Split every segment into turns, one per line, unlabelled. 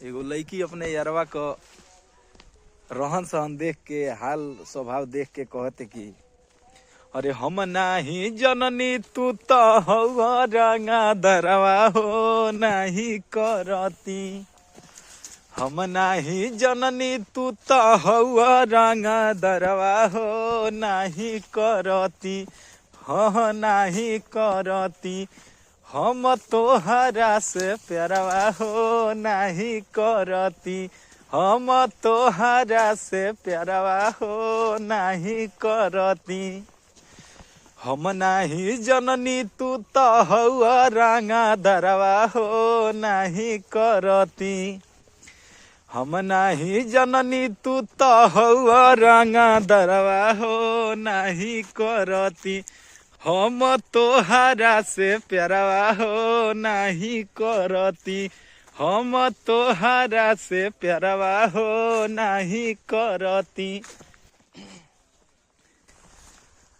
एगो लड़की अपने यारवा क रहन सहन देख के, हाल स्वभाव देख के कहते कि अरे हम नाही जननी तू तो हौवा रंगा दरवा हो नाही करती। हम नाही जननी तू तो हौवा रंगा दरवा हो नाही करती। हाँ नाही करती। हम तोहरा से प्यारवा हो नहीं करती। हम तोहरा से प्यारवा हो नहीं करती। हम नाही जननी तू तो हौवा रंगा दरवा हो नहीं करती। हम नाही जननी तू तो हौवा रंगा दरवा हो नहीं करती। हम तोहरा से प्यारवा हो नहीं करती। हम तोहरा से प्यारवा हो नहीं करती।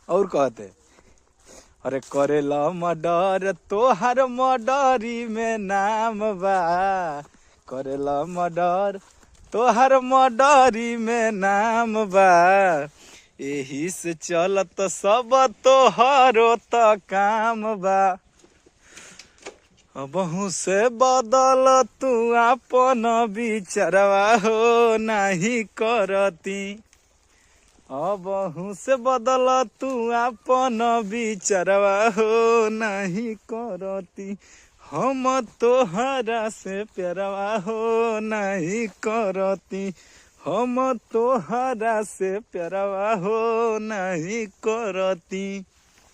और कहते अरे करेला मर्डर तोहर मर्डरी में नाम बा। करेला मर्डर तोहर मर्डरी में नाम बा। एही से चलत सब तोहरो त काम बा। अबहू से बदल तू अपन विचारवा हो नहीं करती। अबहू से बदल तू अपन विचारवा हो नहीं करती। हम तोहरा से प्यारवा हो नहीं करती। हम तोहरा से प्यारवा हो नहीं करती।